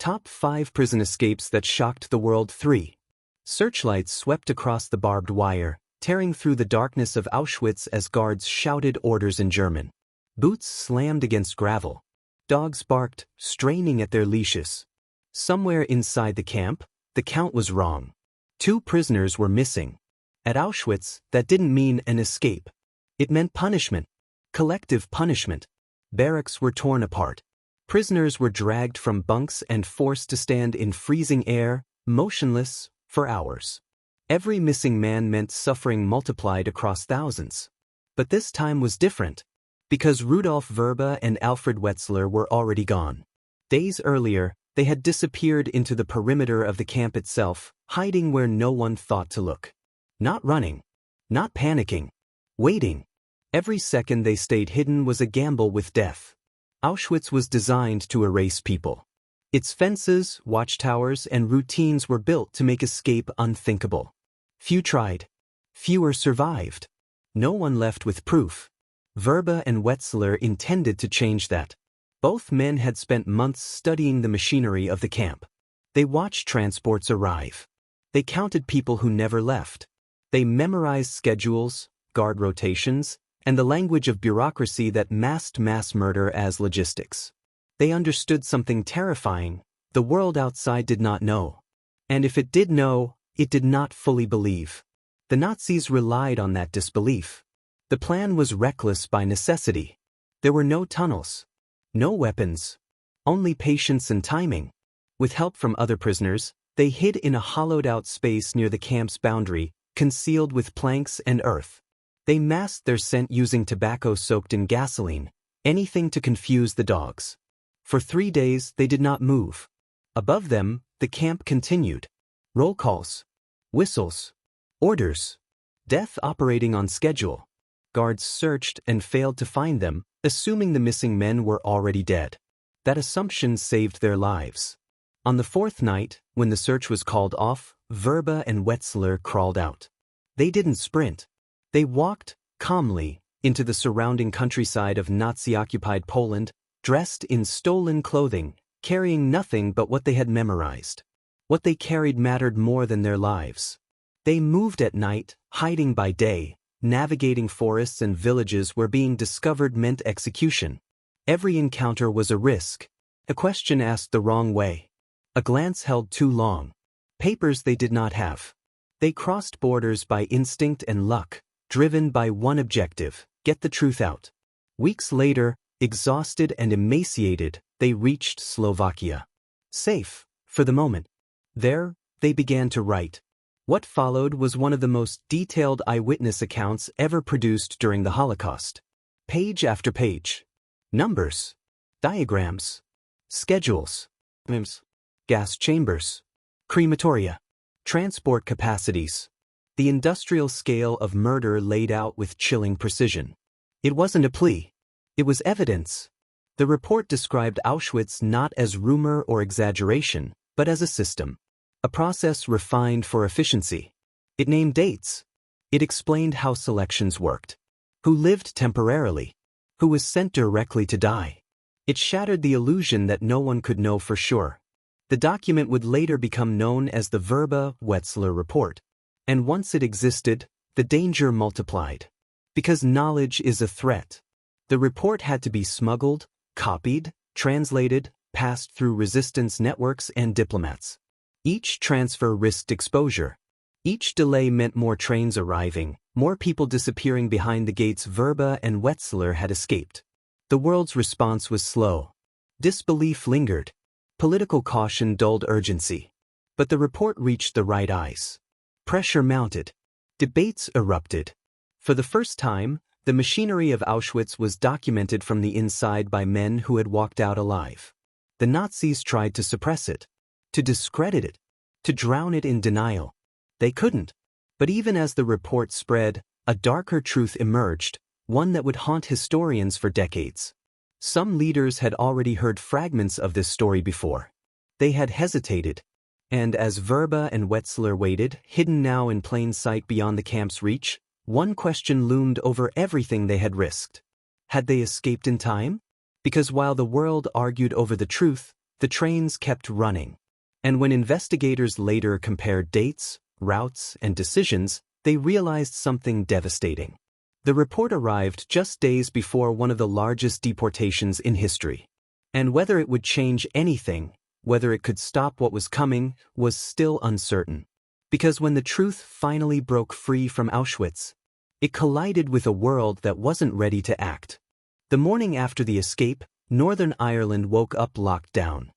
Top 5 Prison Escapes That Shocked the World 3. Searchlights swept across the barbed wire, tearing through the darkness of Auschwitz as guards shouted orders in German. Boots slammed against gravel. Dogs barked, straining at their leashes. Somewhere inside the camp, the count was wrong. 2 prisoners were missing. At Auschwitz, that didn't mean an escape. It meant punishment. Collective punishment. Barracks were torn apart. Prisoners were dragged from bunks and forced to stand in freezing air, motionless, for hours. Every missing man meant suffering multiplied across thousands. But this time was different, because Rudolf Verba and Alfred Wetzler were already gone. Days earlier, they had disappeared into the perimeter of the camp itself, hiding where no one thought to look. Not running. Not panicking. Waiting. Every second they stayed hidden was a gamble with death. Auschwitz was designed to erase people. Its fences, watchtowers, and routines were built to make escape unthinkable. Few tried. Fewer survived. No one left with proof. Verba and Wetzler intended to change that. Both men had spent months studying the machinery of the camp. They watched transports arrive. They counted people who never left. They memorized schedules, guard rotations, and the language of bureaucracy that masked mass murder as logistics. They understood something terrifying: the world outside did not know. And if it did know, it did not fully believe. The Nazis relied on that disbelief. The plan was reckless by necessity. There were no tunnels. No weapons. Only patience and timing. With help from other prisoners, they hid in a hollowed-out space near the camp's boundary, concealed with planks and earth. They masked their scent using tobacco soaked in gasoline, anything to confuse the dogs. For 3 days they did not move. Above them, the camp continued. Roll calls. Whistles. Orders. Death operating on schedule. Guards searched and failed to find them, assuming the missing men were already dead. That assumption saved their lives. On the 4th night, when the search was called off, Verba and Wetzler crawled out. They didn't sprint. They walked, calmly, into the surrounding countryside of Nazi-occupied Poland, dressed in stolen clothing, carrying nothing but what they had memorized. What they carried mattered more than their lives. They moved at night, hiding by day, navigating forests and villages where being discovered meant execution. Every encounter was a risk, a question asked the wrong way, a glance held too long, papers they did not have. They crossed borders by instinct and luck, driven by one objective: get the truth out. Weeks later, exhausted and emaciated, they reached Slovakia. Safe, for the moment. There, they began to write. What followed was one of the most detailed eyewitness accounts ever produced during the Holocaust. Page after page. Numbers. Diagrams. Schedules. Gas chambers. Crematoria. Transport capacities. The industrial scale of murder laid out with chilling precision. It wasn't a plea. It was evidence. The report described Auschwitz not as rumor or exaggeration, but as a system. A process refined for efficiency. It named dates. It explained how selections worked. Who lived temporarily. Who was sent directly to die. It shattered the illusion that no one could know for sure. The document would later become known as the Verba-Wetzler Report. And once it existed, the danger multiplied. Because knowledge is a threat. The report had to be smuggled, copied, translated, passed through resistance networks and diplomats. Each transfer risked exposure. Each delay meant more trains arriving, more people disappearing behind the gates. Verba and Wetzler had escaped. The world's response was slow. Disbelief lingered. Political caution dulled urgency. But the report reached the right eyes. Pressure mounted. Debates erupted. For the first time, the machinery of Auschwitz was documented from the inside by men who had walked out alive. The Nazis tried to suppress it, to discredit it, to drown it in denial. They couldn't. But even as the report spread, a darker truth emerged, one that would haunt historians for decades. Some leaders had already heard fragments of this story before. They had hesitated. And as Verba and Wetzler waited, hidden now in plain sight beyond the camp's reach, one question loomed over everything they had risked. Had they escaped in time? Because while the world argued over the truth, The trains kept running. And when investigators later compared dates, routes, and decisions, they realized something devastating. The report arrived just days before one of the largest deportations in history. And whether it would change anything, whether it could stop what was coming, was still uncertain. Because when the truth finally broke free from Auschwitz, it collided with a world that wasn't ready to act. The morning after the escape, Northern Ireland woke up locked down.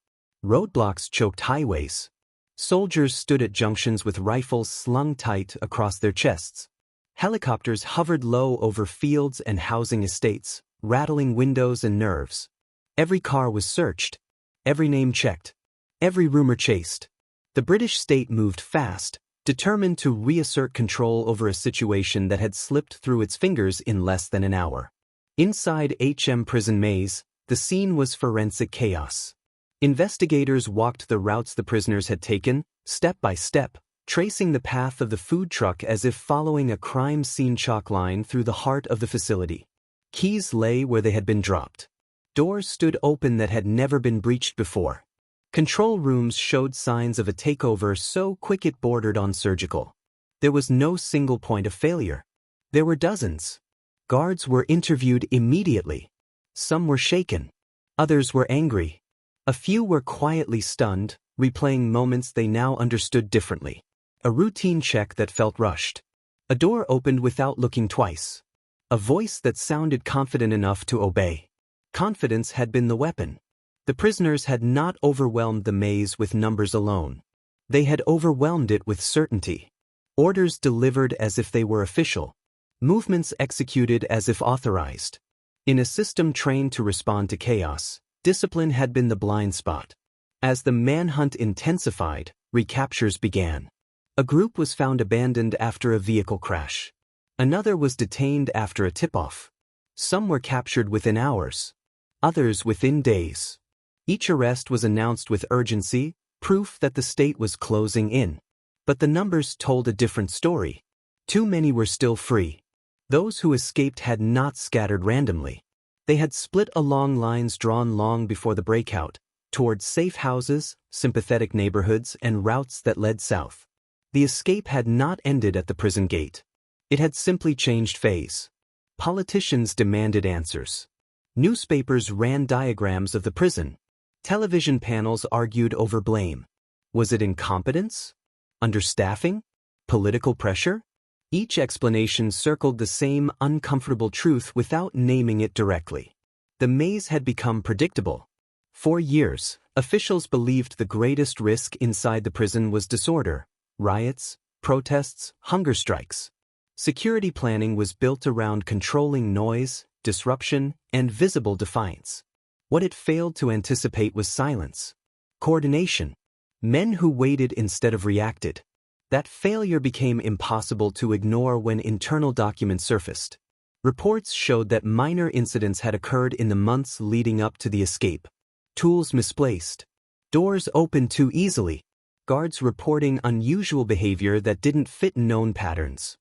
Roadblocks choked highways. Soldiers stood at junctions with rifles slung tight across their chests. Helicopters hovered low over fields and housing estates, rattling windows and nerves. Every car was searched. Every name checked. Every rumor chased. The British state moved fast, determined to reassert control over a situation that had slipped through its fingers in less than an hour. Inside prison maze, the scene was forensic chaos. Investigators walked the routes the prisoners had taken, step by step, tracing the path of the food truck as if following a crime scene chalk line through the heart of the facility. Keys lay where they had been dropped. Doors stood open that had never been breached before. Control rooms showed signs of a takeover so quick it bordered on surgical. There was no single point of failure. There were dozens. Guards were interviewed immediately. Some were shaken. Others were angry. A few were quietly stunned, replaying moments they now understood differently. A routine check that felt rushed. A door opened without looking twice. A voice that sounded confident enough to obey. Confidence had been the weapon. The prisoners had not overwhelmed the maze with numbers alone. They had overwhelmed it with certainty. Orders delivered as if they were official. Movements executed as if authorized. In a system trained to respond to chaos, discipline had been the blind spot. As the manhunt intensified, recaptures began. A group was found abandoned after a vehicle crash. Another was detained after a tip-off. Some were captured within hours. Others within days. Each arrest was announced with urgency, proof that the state was closing in. But the numbers told a different story. Too many were still free. Those who escaped had not scattered randomly. They had split along lines drawn long before the breakout, towards safe houses, sympathetic neighborhoods, and routes that led south. The escape had not ended at the prison gate. It had simply changed phase. Politicians demanded answers. Newspapers ran diagrams of the prison. Television panels argued over blame. Was it incompetence? Understaffing? Political pressure? Each explanation circled the same uncomfortable truth without naming it directly. The maze had become predictable. For years, officials believed the greatest risk inside the prison was disorder, riots, protests, hunger strikes. Security planning was built around controlling noise, disruption, and visible defiance. What it failed to anticipate was silence. Coordination. Men who waited instead of reacted. That failure became impossible to ignore when internal documents surfaced. Reports showed that minor incidents had occurred in the months leading up to the escape. Tools misplaced. Doors opened too easily. Guards reporting unusual behavior that didn't fit known patterns.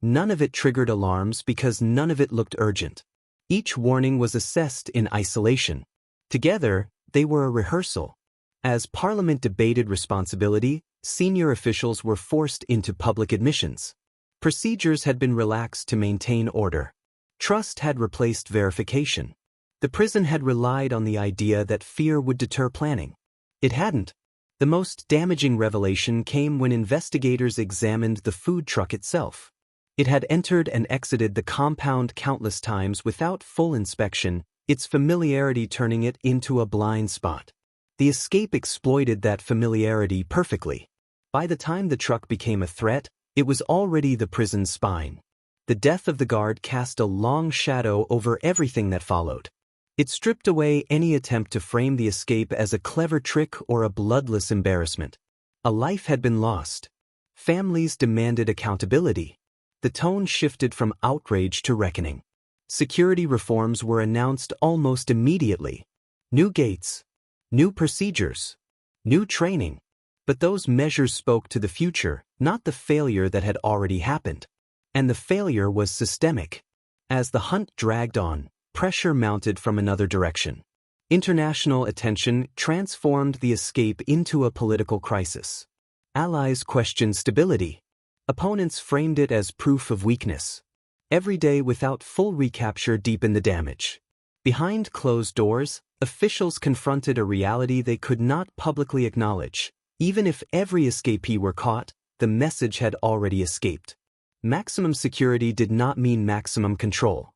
None of it triggered alarms because none of it looked urgent. Each warning was assessed in isolation. Together, they were a rehearsal. As Parliament debated responsibility, senior officials were forced into public admissions. Procedures had been relaxed to maintain order. Trust had replaced verification. The prison had relied on the idea that fear would deter planning. It hadn't. The most damaging revelation came when investigators examined the food truck itself. It had entered and exited the compound countless times without full inspection, its familiarity turning it into a blind spot. The escape exploited that familiarity perfectly. By the time the truck became a threat, it was already the prison's spine. The death of the guard cast a long shadow over everything that followed. It stripped away any attempt to frame the escape as a clever trick or a bloodless embarrassment. A life had been lost. Families demanded accountability. The tone shifted from outrage to reckoning. Security reforms were announced almost immediately. New gates. New procedures. New training. But those measures spoke to the future, not the failure that had already happened. And the failure was systemic. As the hunt dragged on, pressure mounted from another direction. International attention transformed the escape into a political crisis. Allies questioned stability. Opponents framed it as proof of weakness. Every day without full recapture deepened the damage. Behind closed doors, officials confronted a reality they could not publicly acknowledge. Even if every escapee were caught, the message had already escaped. Maximum security did not mean maximum control.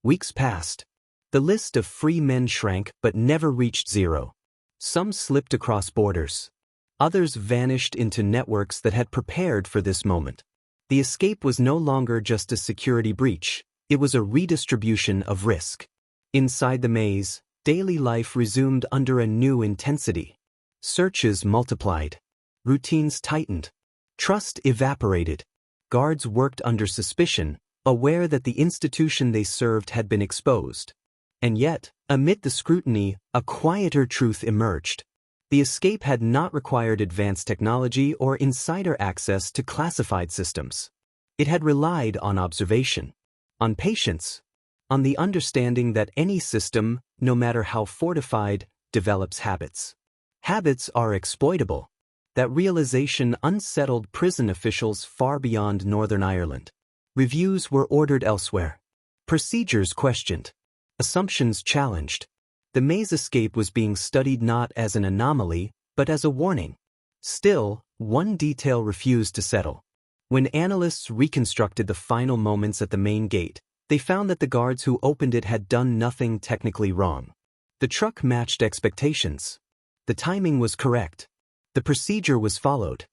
Weeks passed. The list of free men shrank but never reached zero. Some slipped across borders. Others vanished into networks that had prepared for this moment. The escape was no longer just a security breach, it was a redistribution of risk. Inside the maze, daily life resumed under a new intensity. Searches multiplied. Routines tightened. Trust evaporated. Guards worked under suspicion, aware that the institution they served had been exposed. And yet, amid the scrutiny, a quieter truth emerged. The escape had not required advanced technology or insider access to classified systems. It had relied on observation, on patience, on the understanding that any system, no matter how fortified, develops habits. Habits are exploitable. That realization unsettled prison officials far beyond Northern Ireland. Reviews were ordered elsewhere. Procedures questioned. Assumptions challenged. The maze escape was being studied not as an anomaly, but as a warning. Still, one detail refused to settle. When analysts reconstructed the final moments at the main gate, they found that the guards who opened it had done nothing technically wrong. The truck matched expectations. The timing was correct. The procedure was followed.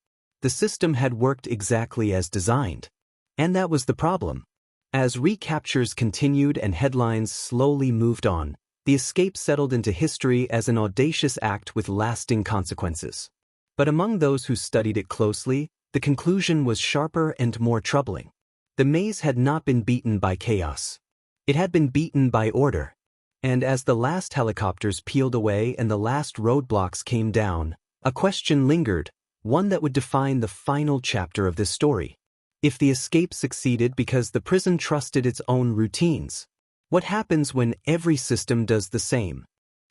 The system had worked exactly as designed. And that was the problem. As recaptures continued and headlines slowly moved on, the escape settled into history as an audacious act with lasting consequences. But among those who studied it closely, the conclusion was sharper and more troubling. The maze had not been beaten by chaos. It had been beaten by order. And as the last helicopters peeled away and the last roadblocks came down, a question lingered, one that would define the final chapter of this story. If the escape succeeded because the prison trusted its own routines, what happens when every system does the same?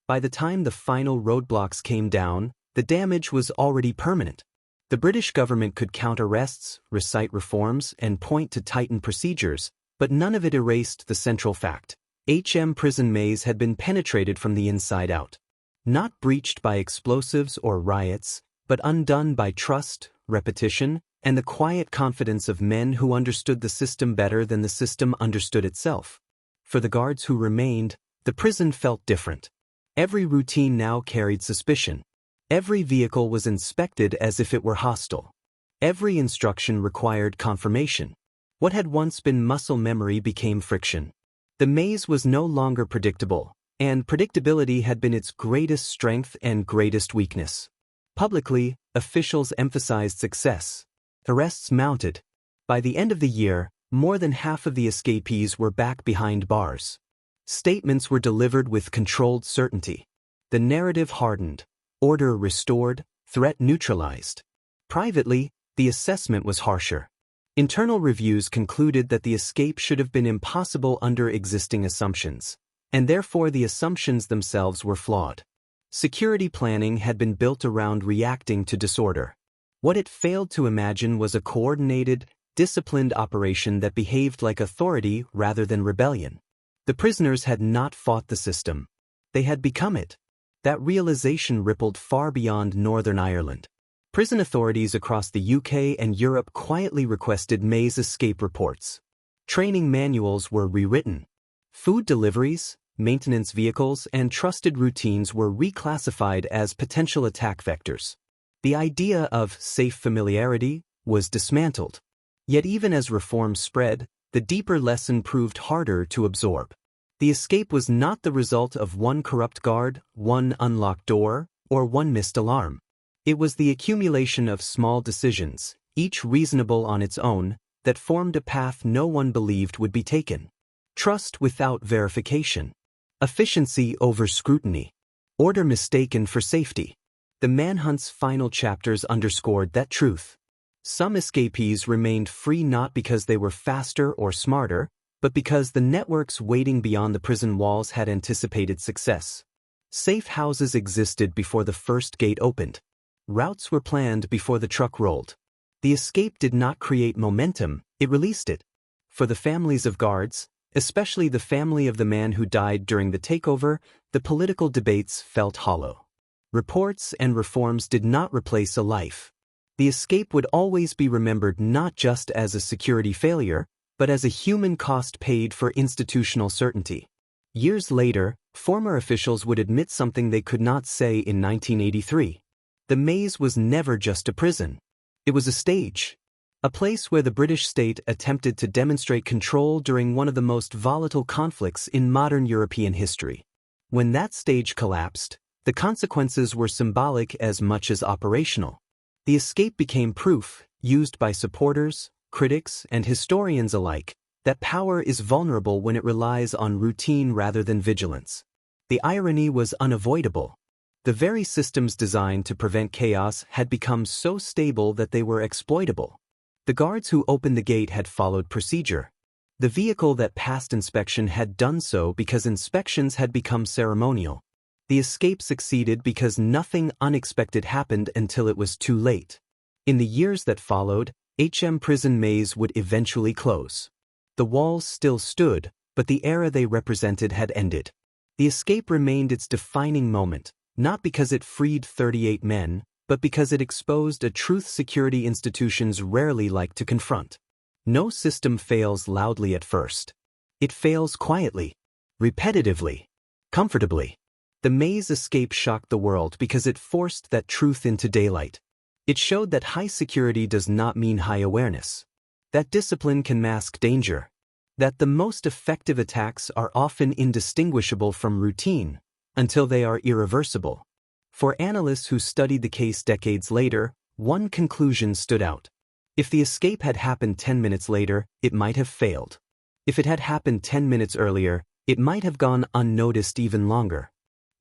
By the time the final roadblocks came down, the damage was already permanent. The British government could count arrests, recite reforms, and point to tightened procedures, but none of it erased the central fact. Prison maze had been penetrated from the inside out. Not breached by explosives or riots, but undone by trust, repetition, and the quiet confidence of men who understood the system better than the system understood itself. For the guards who remained, the prison felt different. Every routine now carried suspicion. Every vehicle was inspected as if it were hostile. Every instruction required confirmation. What had once been muscle memory became friction. The maze was no longer predictable, and predictability had been its greatest strength and greatest weakness. Publicly, officials emphasized success. Arrests mounted. By the end of the year, more than half of the escapees were back behind bars. Statements were delivered with controlled certainty. The narrative hardened. Order restored, threat neutralized. Privately, the assessment was harsher. Internal reviews concluded that the escape should have been impossible under existing assumptions, and therefore the assumptions themselves were flawed. Security planning had been built around reacting to disorder. What it failed to imagine was a coordinated, disciplined operation that behaved like authority rather than rebellion. The prisoners had not fought the system. They had become it. That realization rippled far beyond Northern Ireland. Prison authorities across the UK and Europe quietly requested maze escape reports. Training manuals were rewritten. Food deliveries, maintenance vehicles, and trusted routines were reclassified as potential attack vectors. The idea of safe familiarity was dismantled. Yet even as reforms spread, the deeper lesson proved harder to absorb. The escape was not the result of one corrupt guard, one unlocked door, or one missed alarm. It was the accumulation of small decisions, each reasonable on its own, that formed a path no one believed would be taken. Trust without verification. Efficiency over scrutiny. Order mistaken for safety. The manhunt's final chapters underscored that truth. Some escapees remained free not because they were faster or smarter, but because the networks waiting beyond the prison walls had anticipated success. Safe houses existed before the first gate opened. Routes were planned before the truck rolled. The escape did not create momentum, it released it. For the families of guards, especially the family of the man who died during the takeover, the political debates felt hollow. Reports and reforms did not replace a life. The escape would always be remembered not just as a security failure, but as a human cost paid for institutional certainty. Years later, former officials would admit something they could not say in 1983. The maze was never just a prison. It was a stage. A place where the British state attempted to demonstrate control during one of the most volatile conflicts in modern European history. When that stage collapsed, the consequences were symbolic as much as operational. The escape became proof, used by supporters, critics, and historians alike, that power is vulnerable when it relies on routine rather than vigilance. The irony was unavoidable. The very systems designed to prevent chaos had become so stable that they were exploitable. The guards who opened the gate had followed procedure. The vehicle that passed inspection had done so because inspections had become ceremonial. The escape succeeded because nothing unexpected happened until it was too late. In the years that followed, Prison Maze would eventually close. The walls still stood, but the era they represented had ended. The escape remained its defining moment, not because it freed 38 men, but because it exposed a truth security institutions rarely like to confront. No system fails loudly at first. It fails quietly, repetitively, comfortably. The maze escape shocked the world because it forced that truth into daylight. It showed that high security does not mean high awareness. That discipline can mask danger. That the most effective attacks are often indistinguishable from routine, until they are irreversible. For analysts who studied the case decades later, one conclusion stood out. If the escape had happened 10 minutes later, it might have failed. If it had happened 10 minutes earlier, it might have gone unnoticed even longer.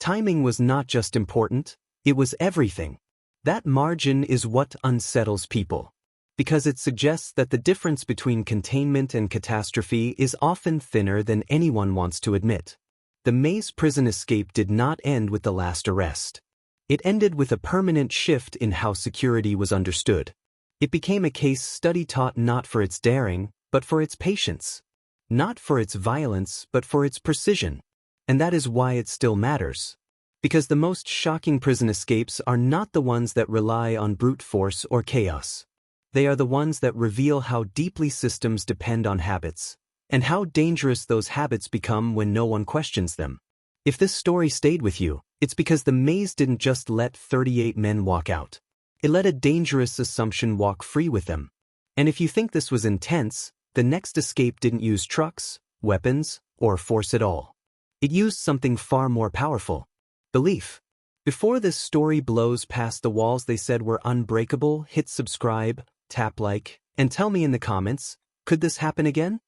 Timing was not just important, it was everything. That margin is what unsettles people. Because it suggests that the difference between containment and catastrophe is often thinner than anyone wants to admit. The Maze prison escape did not end with the last arrest. It ended with a permanent shift in how security was understood. It became a case study taught not for its daring, but for its patience. Not for its violence, but for its precision. And that is why it still matters. Because the most shocking prison escapes are not the ones that rely on brute force or chaos. They are the ones that reveal how deeply systems depend on habits, and how dangerous those habits become when no one questions them. If this story stayed with you, it's because the maze didn't just let 38 men walk out. It let a dangerous assumption walk free with them. And if you think this was intense, the next escape didn't use trucks, weapons, or force at all. It used something far more powerful: belief. Before this story blows past the walls they said were unbreakable, hit subscribe, tap like, and tell me in the comments, could this happen again?